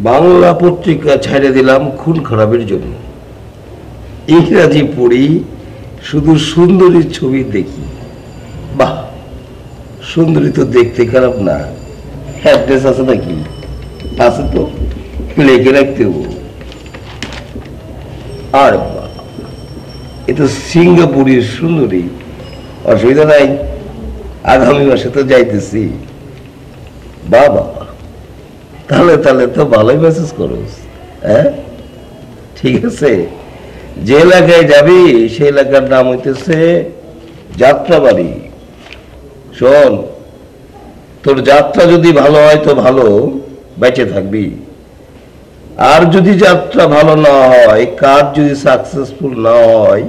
বাংলা পত্রিকা ছেড়ে দিলাম খুন খারাপের জন্য। ইংরাজি পড়ি, শুধু সুন্দরীর ছবি দেখি। বাহ, সুন্দরী তো দেখতে খারাপ না। অ্যাড্রেস আছে নাকি? আছে তো, লিখে রাখতে হবো। আর এ তো সিঙ্গাপুরের সুন্দরী, অসুবিধা নাই। আগামী মাসে তো যাইতেছি। বাবা, তাহলে তাহলে তো ভালোই মেসেজ করোস। হ্যাঁ, ঠিক আছে। যে এলাকায় যাবি সে এলাকার নাম হইতেছে যাত্রাবাড়ি। শোন, তোর যাত্রা যদি ভালো হয় তো ভালো, বেঁচে থাকবি। আর যদি যাত্রা ভালো না হয়, কাজ যদি সাকসেসফুল না হয়,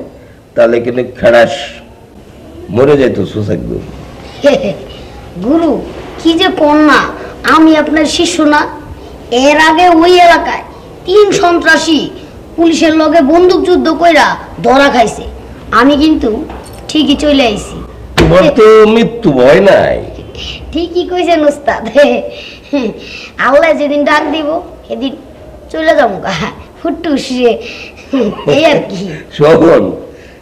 তাহলে কিন্তু খারাস মরে যাইতো একদম। গুরু, কি যে কন্যা, আমি আপনার শিষ্য না? এর আগে ওই এলাকায় 3 সন্ত্রাসী পুলিশের লগে বন্দুক যুদ্ধ কইরা ধরা খাইছে। আমি কিন্তু ঠিকই চলে আইছি। তোমার তো মৃত্যু ভয় নাই। ঠিকই কইছেন ওস্তাদ। আল্লাহ যেদিন ডাক দিব সেদিন চলে যাবো ফুটুস। এই আর কি। শোন,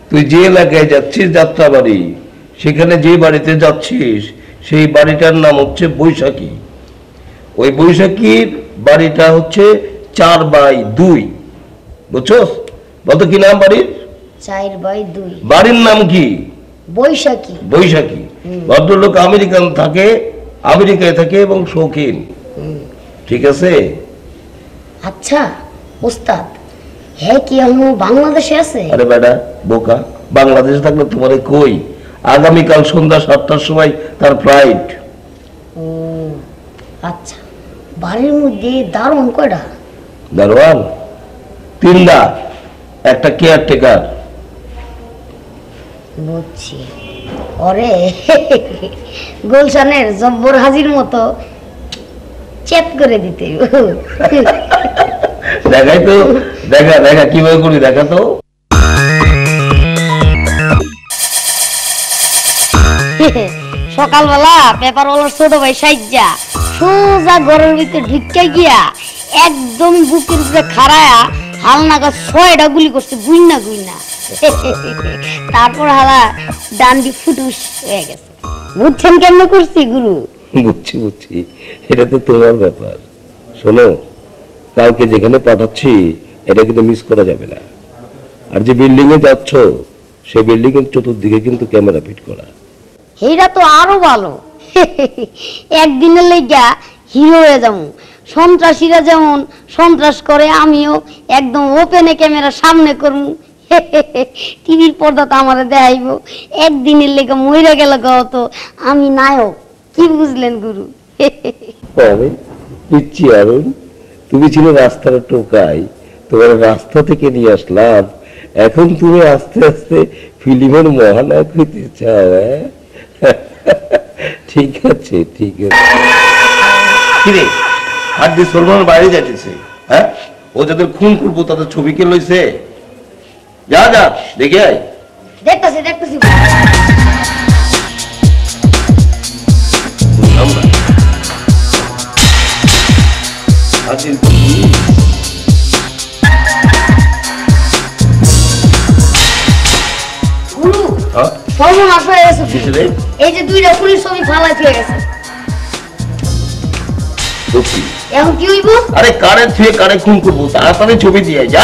তুই যে এলাকায় যাচ্ছিস যাত্রাবাড়ি, সেখানে যে বাড়িতে যাচ্ছিস সেই বাড়িটার নাম হচ্ছে বৈশাখী। ওই বৈশাখীর বাড়িটা হচ্ছে 4/2। বুঝছস? বলতো কি নাম বাড়ির? 4/2। বাড়ির নাম কি? বৈশাখী। বৈশাখী। ভদ্রলোক আমেরিকান থাকে, আমেরিকায় থাকে এবং শৌখিন। ঠিক আছে? আচ্ছা ওস্তাদ, হ্যাঁ কি আমি বাংলাদেশে আছে? আরে বেটা বোকা, বাংলাদেশে থাকলে তোমারে কই? আগামীকাল সন্ধ্যা 7টার সময় তার ফ্লাইট। আচ্ছা, বাড়ির মধ্যে দারোয়ান কয়টা? দারোয়ান 3টা, একটা কেয়ারটেকার। বুঝছি। ওরে গুলশানের জব্বর হাজির মতো চেক করে দিতে। দেখাই তো, দেখা দেখা কিভাবে করি, দেখা তো। সকালবেলা পেপার ওয়ালার ছোট ভাই সাইজা সোজা ঘরের ভিতরে ঢুকে গিয়া একদম বুকের উপরে খাড়ায়া হালনাগা 6টা গুলি করছে, গুইনা গুইনা। তারপর হালা ডান্ডি ফুটুস হয়ে গেছে। বুঝছেন কেমনে করছি গুরু? বুঝছি বুঝছি, এটা তো তোমার ব্যাপার। শোনো, কালকে যেখানে পাঠাচ্ছি এটা কিন্তু মিস করা যাবে না। আর যে বিল্ডিং এ যাচ্ছ সেই বিল্ডিং এর চতুর্দিকে কিন্তু ক্যামেরা ফিট করা। এইটা তো আরো ভালো। একদিনের লেগা হিরো হয়ে যাবো। সন্ত্রাসীরা যেমন সন্ত্রাস করে, আমিও একদম ওপেনে ক্যামেরা সামনে করবো। টিভির পর্দা তো আমার দেখাইব। একদিনের লেগে মরে গেল তো আমি নায়ক। কি বুঝলেন গুরু? পিচ্ছি আরুন, তুমি ছিলে রাস্তার টোকাই, তোমার রাস্তা থেকে নিয়ে আসলাম। এখন তুমি আস্তে আস্তে ফিল্মের মহানায়ক হইতে চাও। ঠিক আছে ঠিক আছে। কিরে, আর দিয়ে সলমান বাইরে যাইতেছে? হ্যাঁ, ও যাদের খুন করবো তাদের ছবি কে লইছে? যা যা দেখে আয়। দেখতেছি দেখতেছি। গুরু, সর্বনাশ হয়ে গেছে। এই যে 2টা পুলিশ ছবি ফালাই হয়ে গেছে। এখন কি হইব? আরে কারে থুয়ে কারে খুন করবো, তাড়াতাড়ি ছবি দিয়ে যা।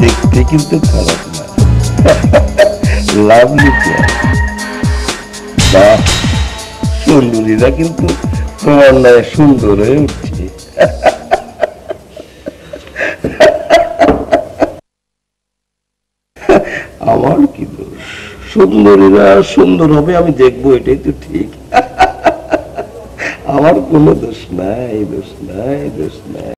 দেখতে কিন্তু খারাপ না, লাভলি। বাহ, সুন্দরীরা কিন্তু তোমার নয় সুন্দর হয়ে উঠছে। আমার কি দোষ? সুন্দরীরা সুন্দর হবে আমি দেখবো, এটাই তো ঠিক। আমার কোনো দোষ নাই, দোষ নাই, দোষ নাই।